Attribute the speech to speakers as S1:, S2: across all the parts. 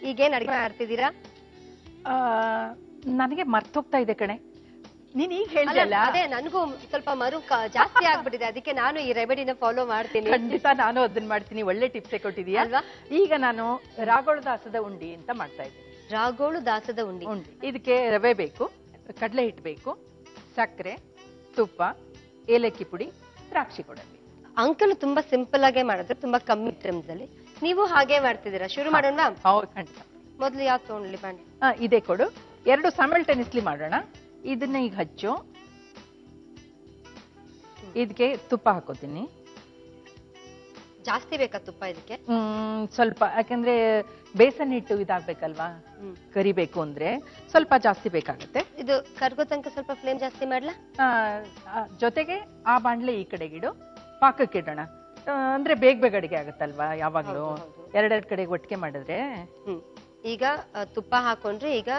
S1: ಈಗೇನ್ ಅಡಿಗೆ ಮಾಡ್ತಿದ್ದೀರಾ?
S2: ನನಗೆ ಮರ್ತೋಗ್ತಾ ಇದೆ ಕಣೆ. ನೀನ್ ಈಗ ಹೇಳ್ದಲ್ಲ.
S1: ಅದೇ ನನಗೂ ಸ್ವಲ್ಪ ಮರು ಜಾಸ್ತಿ ಆಗ್ಬಿಟ್ಟಿದೆ, ಅದಕ್ಕೆ ನಾನು ಈ ರೆಮಿಡಿನ ಫಾಲೋ ಮಾಡ್ತೀನಿ.
S2: ಖಂಡಿತ ನಾನು ಅದನ್ನ ಮಾಡ್ತೀನಿ. ಒಳ್ಳೆ ಟಿಪ್ಸೇ ಕೊಟ್ಟಿದೀಯ ಅಲ್ವಾ. ಈಗ ನಾನು ರಾಗೋಳು ದಾಸದ ಉಂಡಿ ಅಂತ ಮಾಡ್ತಾ ಇದ್ದೀನಿ.
S1: ರಾಗೋಳು ದಾಸದ ಉಂಡಿ.
S2: ಇದಕ್ಕೆ ರವೆ ಬೇಕು, ಕಡಲೆ ಹಿಟ್ಟು ಬೇಕು, ಸಕ್ಕರೆ, ತುಪ್ಪ, ಏಲಕ್ಕಿ ಪುಡಿ, ದ್ರಾಕ್ಷಿ ಗೋಡಂಬಿ.
S1: ಅಂಕಲ್ ತುಂಬಾ ಸಿಂಪಲ್ ಆಗೇ ಮಾಡಿದ್ರೆ, ತುಂಬಾ ಕಮ್ಮಿ ಟೈಮ್ಸ್ ಅಲ್ಲಿ. ನೀವು ಹಾಗೆ ಮಾಡ್ತಿದ್ದೀರಾ? ಶುರು ಮಾಡೋಣ.
S2: ಹೌದು, ಖಂಡಿತ.
S1: ಮೊದ್ಲು ಯಾವ್ದು ತಗೊಂಡ್ಲಿ ಬಾಂಡೆ?
S2: ಇದೇ ಕೊಡು. ಎರಡು ಸೈಮಲ್ಟೇನಿಯಸ್ಲಿ ಮಾಡೋಣ. ಇದನ್ನ ಈಗ ಹಚ್ಚು. ಇದಕ್ಕೆ ತುಪ್ಪ ಹಾಕೋತೀನಿ.
S1: ಜಾಸ್ತಿ ಬೇಕಾ ತುಪ್ಪ ಇದಕ್ಕೆ?
S2: ಸ್ವಲ್ಪ, ಯಾಕಂದ್ರೆ ಬೇಸನ್ ಹಿಟ್ಟು ಇದಾಗ್ಬೇಕಲ್ವಾ, ಕರಿಬೇಕು ಅಂದ್ರೆ ಸ್ವಲ್ಪ ಜಾಸ್ತಿ ಬೇಕಾಗುತ್ತೆ.
S1: ಇದು ಕರ್ಗೋ ತನಕ ಸ್ವಲ್ಪ ಫ್ಲೇಮ್ ಜಾಸ್ತಿ ಮಾಡ್ಲಾ?
S2: ಜೊತೆಗೆ ಆ ಬಾಂಡ್ಲೆ ಈ ಕಡೆಗಿಡು, ಪಾಕಕ್ಕೆ ಇಡೋಣ. ಅಂದ್ರೆ ಬೇಗ ಬೇಗ ಅಡಿಗೆ ಆಗುತ್ತಲ್ವಾ ಯಾವಾಗ್ಲೂ. ಎರಡೆರಡು ಕಡೆಗೆ ಒಟ್ಟಿಗೆ ಮಾಡಿದ್ರೆ.
S1: ಈಗ ತುಪ್ಪ ಹಾಕೊಂಡ್ರೆ ಈಗ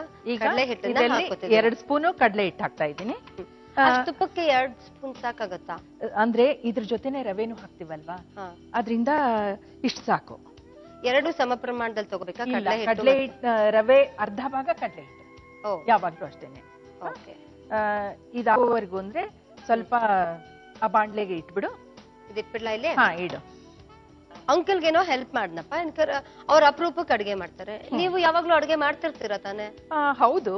S1: ಕಡಲೆ ಹಿಟ್ಟನ್ನ ಹಾಕೋತೀವಿ.
S2: 2 ಸ್ಪೂನು ಕಡಲೆ ಹಿಟ್ಟು ಹಾಕ್ತಾ ಇದ್ದೀನಿ.
S1: ತುಪ್ಪಕ್ಕೆ 2 ಸ್ಪೂನ್ ಸಾಕಾಗತ್ತಾ?
S2: ಅಂದ್ರೆ ಇದ್ರ ಜೊತೆನೆ ರವೆನೂ ಹಾಕ್ತಿವಲ್ವಾ, ಅದ್ರಿಂದ ಇಷ್ಟು ಸಾಕು.
S1: 2 ಸಮ ಪ್ರಮಾಣದಲ್ಲಿ ತಗೋಬೇಕಾ?
S2: ಕಡಲೆ ಹಿಟ್ಟು, ರವೆ ಅರ್ಧ ಭಾಗ, ಕಡಲೆ ಹಿಟ್ಟು ಯಾವಾಗ್ಲೂ ಅಷ್ಟೇನೆ. ಇದಾಗೋವರೆಗೂ ಅಂದ್ರೆ ಸ್ವಲ್ಪ ಆ ಬಾಂಡ್ಲೆಗೆ ಇಟ್ಬಿಡು.
S1: ಇದಿಟ್ಬಿಡ್ಲಾ ಇಲ್ಲಿ?
S2: ಹಾ, ಇಡು.
S1: ಅಂಕಲ್ಗೇನೋ ಹೆಲ್ಪ್ ಮಾಡ್ನಪ್ಪ. ಅವ್ರ ಅಪರೂಪಕ್ಕೆ ಅಡ್ಗೆ ಮಾಡ್ತಾರೆ. ನೀವು ಯಾವಾಗ್ಲೂ ಅಡ್ಗೆ ಮಾಡ್ತಿರ್ತೀರಾ ತಾನೆ?
S2: ಹೌದು,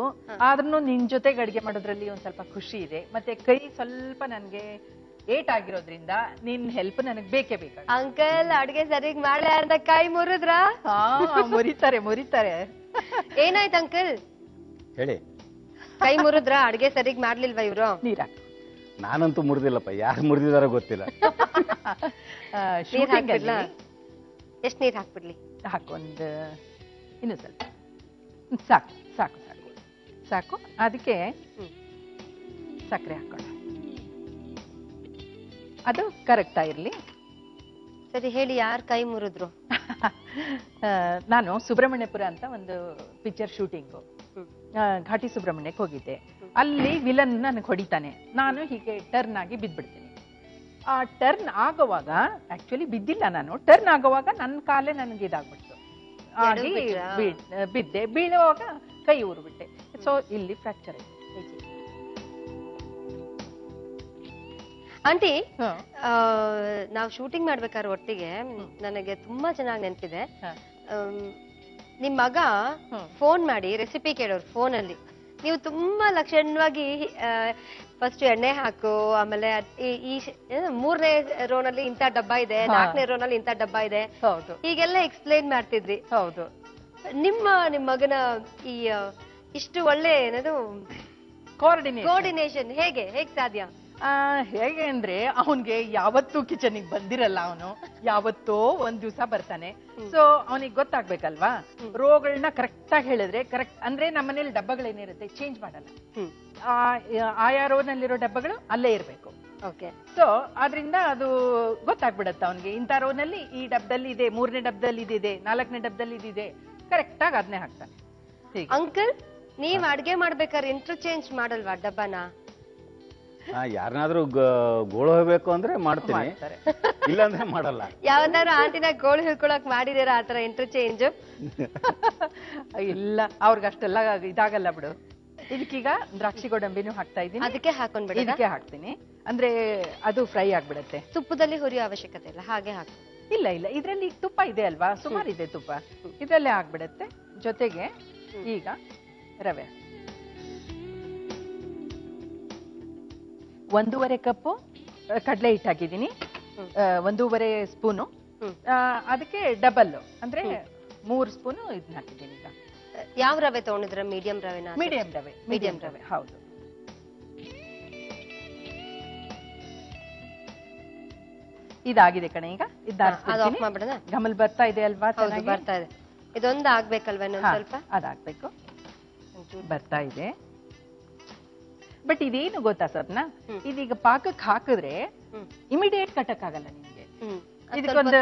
S2: ಆದ್ರೂ ನಿನ್ ಜೊತೆಗೆ ಅಡ್ಗೆ ಮಾಡೋದ್ರಲ್ಲಿ ಒಂದ್ ಸ್ವಲ್ಪ ಖುಷಿ ಇದೆ. ಮತ್ತೆ ಕೈ ಸ್ವಲ್ಪ ನನ್ಗೆ ಏಟ್ ಆಗಿರೋದ್ರಿಂದ ನಿನ್ ಹೆಲ್ಪ್ ನನಗ್ ಬೇಕೇ ಬೇಕು.
S1: ಅಂಕಲ್ ಅಡ್ಗೆ ಸರಿಗ್ ಮಾಡ ಅಂತ ಕೈ ಮುರಿದ್ರಾ?
S2: ಮುರಿತಾರೆ.
S1: ಏನಾಯ್ತು ಅಂಕಲ್?
S3: ಹೇಳಿ.
S1: ಕೈ ಮುರಿದ್ರಾ? ಅಡ್ಗೆ ಸರಿಗ್ ಮಾಡ್ಲಿಲ್ವಾ ಇವ್ರು?
S2: ನೀರ
S3: ನಾನಂತೂ ಮುರಿದಿಲ್ಲಪ್ಪ, ಯಾರು ಮುರಿದಿದಾರ ಗೊತ್ತಿಲ್ಲ.
S1: ಎಷ್ಟ್ ನೀರ್ ಹಾಕ್ಬಿಡ್ಲಿ?
S2: ಹಾಕೊಂಡ್ ಇನ್ನು ಸ್ವಲ್ಪ ಸಾಕು ಸಾಕು ಸಾಕು ಸಾಕು. ಅದಕ್ಕೆ ಸಕ್ಕರೆ ಹಾಕೋಣ, ಅದು ಕರೆಕ್ಟ್ ಆಗಿರ್ಲಿ.
S1: ಸರಿ, ಹೇಳಿ, ಯಾರ್ ಕೈ ಮುರಿದ್ರು?
S2: ನಾನು ಸುಬ್ರಹ್ಮಣ್ಯಪುರ ಅಂತ ಒಂದು ಪಿಕ್ಚರ್ ಶೂಟಿಂಗು, ಘಾಟಿ ಸುಬ್ರಹ್ಮಣ್ಯಕ್ಕೆ ಹೋಗಿದ್ದೆ. ಅಲ್ಲಿ ವಿಲನ್ ನನಗೆ ಹೊಡಿತಾನೆ. ನಾನು ಹೀಗೆ ಟರ್ನ್ ಆಗಿ ಬಿದ್ದ್ಬಿಡ್ತೀನಿ. ಆ ಟರ್ನ್ ಆಗುವಾಗ, ಆಕ್ಚುಲಿ ಬಿದ್ದಿಲ್ಲ ನಾನು, ಟರ್ನ್ ಆಗುವಾಗ ನನ್ನ ಕಾಲೇ ನನಗೆ ಇದಾಗ್ಬಿಡ್ತು. ಆಗಿ ಬಿದ್ದೆ. ಬೀಳುವಾಗ ಕೈ ಊರ್ಬಿಟ್ಟೆ. ಸೊ ಇಲ್ಲಿ ಫ್ರಾಕ್ಚರ್ ಆಯ್ತು.
S1: ಆಂಟಿ, ನಾವು ಶೂಟಿಂಗ್ ಮಾಡ್ಬೇಕಾದ್ರೆ ಒಟ್ಟಿಗೆ ನನಗೆ ತುಂಬಾ ಚೆನ್ನಾಗಿ ನೆನಪಿದೆ. ನಿಮ್ ಮಗ ಫೋನ್ ಮಾಡಿ ರೆಸಿಪಿ ಕೇಳೋರು ಫೋನಲ್ಲಿ. ನೀವು ತುಂಬಾ ಲಕ್ಷಣವಾಗಿ ಫಸ್ಟ್ ಎಣ್ಣೆ ಹಾಕು, ಆಮೇಲೆ ಈ 3ನೇ ರೋನಲ್ಲಿ ಇಂಥ ಡಬ್ಬ ಇದೆ, 4ನೇ ರೋನಲ್ಲಿ ಇಂಥ ಡಬ್ಬ ಇದೆ, ಹೀಗೆಲ್ಲ ಎಕ್ಸ್ಪ್ಲೈನ್ ಮಾಡ್ತಿದ್ರಿ.
S2: ಹೌದು.
S1: ನಿಮ್ ಮಗನ ಈ ಇಷ್ಟು ಒಳ್ಳೆ ಏನದು ಕೋಆರ್ಡಿನೇಷನ್ ಹೇಗೆ ಸಾಧ್ಯ?
S2: ಹೇಗೆ ಅಂದ್ರೆ, ಅವನ್ಗೆ ಯಾವತ್ತೂ ಕಿಚನಿಗೆ ಬಂದಿರಲ್ಲ. ಅವನು ಯಾವತ್ತೋ ಒಂದ್ ದಿವ್ಸ ಬರ್ತಾನೆ. ಸೊ ಅವನಿಗೆ ಗೊತ್ತಾಗ್ಬೇಕಲ್ವಾ, ರೋಗಳನ್ನ ಕರೆಕ್ಟ್ ಆಗಿ ಹೇಳಿದ್ರೆ. ಕರೆಕ್ಟ್ ಅಂದ್ರೆ ನಮ್ಮನೇಲಿ ಡಬ್ಬಗಳೇನಿರುತ್ತೆ ಚೇಂಜ್ ಮಾಡಲ್ಲ. ಆಯಾ ರೋನಲ್ಲಿರೋ ಡಬ್ಬಗಳು ಅಲ್ಲೇ ಇರ್ಬೇಕು. ಸೊ ಆದ್ರಿಂದ ಅದು ಗೊತ್ತಾಗ್ಬಿಡತ್ತೆ ಅವನ್ಗೆ. ಇಂಥ ರೋನಲ್ಲಿ ಈ ಡಬ್ಬದಲ್ಲಿ ಇದೆ, 3ನೇ ಡಬ್ಬದಲ್ಲಿ ಇದಿದೆ, 4ನೇ ಡಬ್ಬದಲ್ಲಿ ಇದಿದೆ, ಕರೆಕ್ಟ್ ಆಗಿ ಅದನ್ನೇ ಹಾಕ್ತಾನೆ.
S1: ಅಂಕಲ್, ನೀವ್ ಅಡ್ಗೆ ಮಾಡ್ಬೇಕಾದ್ರೆ ಇಂಟರ್ಚೇಂಜ್ ಮಾಡಲ್ವಾ ಡಬ್ಬನ?
S3: ಯಾರನ್ನಾದ್ರೂ ಗೋಳು ಹೋಗ್ಬೇಕು ಅಂದ್ರೆ ಮಾಡ್ತೀನಿ, ಇಲ್ಲಾಂದ್ರೆ ಮಾಡಲ್ಲ.
S1: ಯಾವನಾದ್ರು ಆಂಟಿನ ಗೋಳು ಹೇಳ್ಕೊಳಕ್ ಮಾಡಿದೀರಾ ಆತರ ಇಂಟರ್ಚೇಂಜ್?
S2: ಇಲ್ಲ, ಅವ್ರಿಗಷ್ಟೆಲ್ಲ ಇದಾಗಲ್ಲ ಬಿಡು. ಇದಕ್ಕೀಗ ದ್ರಾಕ್ಷಿ ಗೋಡಂಬಿನೂ ಹಾಕ್ತಾ ಇದ್ದೀನಿ.
S1: ಅದಕ್ಕೆ ಹಾಕೊಂಡ್ಬಿಡ?
S2: ಇದಕ್ಕೆ ಹಾಕ್ತೀನಿ, ಅಂದ್ರೆ ಅದು ಫ್ರೈ ಆಗ್ಬಿಡತ್ತೆ.
S1: ತುಪ್ಪದಲ್ಲಿ ಹುರಿಯೋ ಅವಶ್ಯಕತೆ ಇಲ್ಲ, ಹಾಗೆ ಹಾಕಿ?
S2: ಇಲ್ಲ, ಇದ್ರಲ್ಲಿ ತುಪ್ಪ ಇದೆ ಅಲ್ವಾ, ಸುಮಾರು ಇದೆ ತುಪ್ಪ, ಇದ್ರಲ್ಲೇ ಆಗ್ಬಿಡತ್ತೆ. ಜೊತೆಗೆ ಈಗ ರವೆ 1.5 ಕಪ್ಪು ಕಡಲೆ ಹಿಟ್ಟು ಹಾಕಿದ್ದೀನಿ, 1.5 ಸ್ಪೂನು. ಅದಕ್ಕೆ ಡಬಲ್ ಅಂದ್ರೆ 3 ಸ್ಪೂನು ಇದನ್ನ ಹಾಕಿದ್ದೀನಿ. ಈಗ
S1: ಯಾವ ರವೆ ತಗೊಂಡಿದ್ರ? ಮೀಡಿಯಂ ರವೆನಾ?
S2: ಮೀಡಿಯಂ ರವೆ, ಹೌದು. ಇದಾಗಿದೆ ಕಣೆ. ಈಗ ಗಮಲ್ ಬರ್ತಾ ಇದೆ ಅಲ್ವಾ?
S1: ಬರ್ತಾ ಇದೆ. ಇದೊಂದು ಆಗ್ಬೇಕಲ್ವಾ? ಸ್ವಲ್ಪ
S2: ಅದಾಗ್ಬೇಕು. ಬರ್ತಾ ಇದೆ. ಬಟ್ ಇದೇನು ಗೊತ್ತಾ ಸ್ವಪ್ನ, ಇದೀಗ ಪಾಕಕ್ಕೆ ಹಾಕಿದ್ರೆ ಇಮಿಡಿಯೇಟ್ ಕಟ್ಟಕ್ ಆಗಲ್ಲ ನಿಮ್ಗೆ. ಇದಕ್ಕೊಂದು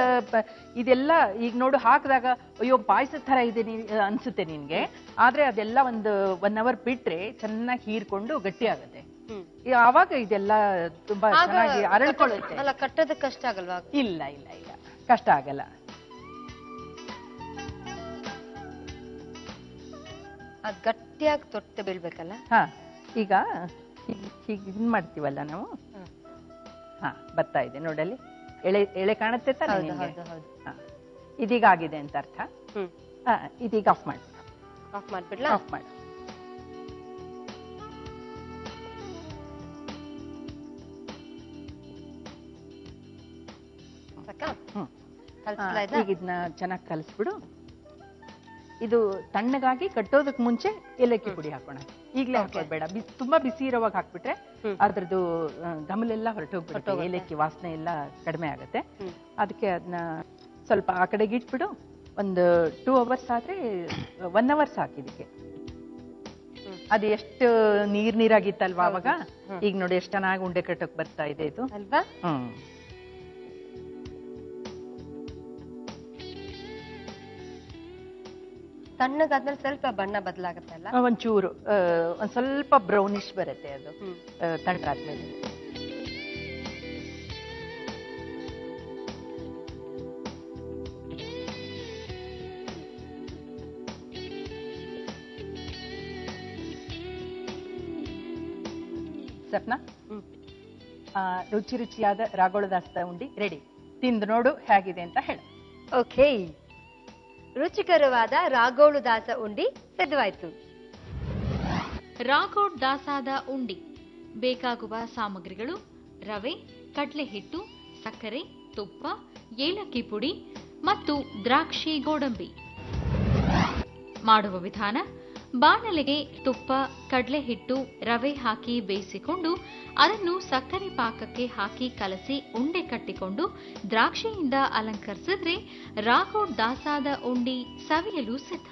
S2: ಇದೆಲ್ಲ ಈಗ ನೋಡು ಹಾಕಿದಾಗ ಅಯ್ಯೋ ಪಾಯಸದ ತರ ಇದೆ ಅನ್ಸುತ್ತೆ ನಿನ್ಗೆ. ಆದ್ರೆ ಅದೆಲ್ಲ ಒಂದು 1 ಅವರ್ ಬಿಟ್ರೆ ಚೆನ್ನಾಗಿ ಹೀರ್ಕೊಂಡು ಗಟ್ಟಿ ಆಗುತ್ತೆ. ಆವಾಗ ಇದೆಲ್ಲ ತುಂಬಾ ಚೆನ್ನಾಗಿ ಅರಳ್ಕೊಳ್ಳುತ್ತೆ.
S1: ಅಲ್ಲ, ಕಟ್ಟೋದ ಕಷ್ಟ ಆಗಲ್ವಾ?
S2: ಇಲ್ಲ, ಕಷ್ಟ ಆಗಲ್ಲ.
S1: ಅದ್ ಗಟ್ಟಿಯಾಗಿ ತೊಟ್ಟು ಬೀಳ್ಬೇಕಲ್ಲ?
S2: ಹಾ, ಈಗ ಹೀಗೆ ಇದ್ ಮಾಡ್ತೀವಲ್ಲ ನಾವು. ಹಾ, ಬರ್ತಾ ಇದೆ ನೋಡಲ್ಲಿ, ಎಳೆ ಎಳೆ ಕಾಣುತ್ತೆ ತಾನೆ ನಿಮ್ಗೆ? ಹಾ, ಇದೀಗ ಆಗಿದೆ ಅಂತ ಅರ್ಥ. ಇದೀಗ ಆಫ್ ಮಾಡಿ.
S1: ಆಫ್ ಮಾಡ್ಬಿಡ್ಲಾ?
S2: ಆಫ್ ಮಾಡಿ. ಈಗ ಇದನ್ನ ಚೆನ್ನಾಗಿ ಕಲಿಸ್ಬಿಡು. ಇದು ತಣ್ಣಗಾಗಿ ಕಟ್ಟೋದಕ್ ಮುಂಚೆ ಏಲಕ್ಕಿ ಪುಡಿ ಹಾಕೋಣ. ಈಗ್ಲೇ ಹಾಕೋದ್ ಬೇಡ, ತುಂಬಾ ಬಿಸಿ ಇರೋವಾಗ ಹಾಕ್ಬಿಟ್ರೆ ಅದ್ರದ್ದು ಗಮಲೆಲ್ಲ ಹೊರಟೋಗ್ಬಿಡುತ್ತೆ, ಏಲಕ್ಕಿ ವಾಸನೆ ಎಲ್ಲ ಕಡಿಮೆ ಆಗುತ್ತೆ. ಅದಕ್ಕೆ ಅದನ್ನ ಸ್ವಲ್ಪ ಆ ಕಡೆಗೆ ಇಟ್ಬಿಡು. ಒಂದು 2 ಅವರ್ಸ್ ಆದ್ರೆ 1 ಅವರ್ ಸಾಕು ಇದಕ್ಕೆ. ಅದು ಎಷ್ಟು ನೀರಾಗಿತ್ತಲ್ವಾ ಅವಾಗ, ಈಗ ನೋಡಿ ಎಷ್ಟು ಚೆನ್ನಾಗಿ ಉಂಡೆ ಕಟ್ಟೋಕ್ ಬರ್ತಾ ಇದೆ ಇದು
S1: ಅಲ್ವಾ? ತಣ್ಣಗಾದ್ಮೇಲೆ ಸ್ವಲ್ಪ ಬಣ್ಣ ಬದಲಾಗತ್ತಲ್ಲ?
S2: ಒಂಚೂರು ಒಂದ್ ಸ್ವಲ್ಪ ಬ್ರೌನಿಶ್ ಬರುತ್ತೆ ಅದು ತಣ್ಣಗಾದ್ಮೇಲೆ. ಸಪ್ನಾ, ರುಚಿ ರುಚಿಯಾದ ರಾಗೋಳ ದಾಸದ ಉಂಡಿ ರೆಡಿ. ತಿಂದು ನೋಡು ಹೇಗಿದೆ ಅಂತ ಹೇಳು.
S1: ಓಕೆ, ರುಚಿಕರವಾದ ರಾಗೋಳು ದಾಸ ಉಂಡಿ ಸಿದ್ಧವಾಯ್ತು.
S4: ರಾಗೋಡ್ ದಾಸಾದ ಉಂಡಿ ಬೇಕಾಗುವ ಸಾಮಗ್ರಿಗಳು: ರವೆ, ಕಡಲೆ ಹಿಟ್ಟು, ಸಕ್ಕರೆ, ತುಪ್ಪ, ಏಲಕ್ಕಿ ಪುಡಿ ಮತ್ತು ದ್ರಾಕ್ಷಿ ಗೋಡಂಬಿ. ಮಾಡುವ ವಿಧಾನ: ಬಾಣಲೆಗೆ ತುಪ್ಪ, ಕಡಲೆ ಹಿಟ್ಟು, ರವೆ ಹಾಕಿ ಬೇಯಿಸಿಕೊಂಡು ಅದನ್ನು ಸಕ್ಕರೆ ಪಾಕಕ್ಕೆ ಹಾಕಿ ಕಲಸಿ ಉಂಡೆ ಕಟ್ಟಿಕೊಂಡು ದ್ರಾಕ್ಷಿಯಿಂದ ಅಲಂಕರಿಸಿದ್ರೆ ರಾಗೋಡ್ ದಾಸಾದ ಉಂಡಿ ಸವಿಯಲು ಸಿದ್ಧ.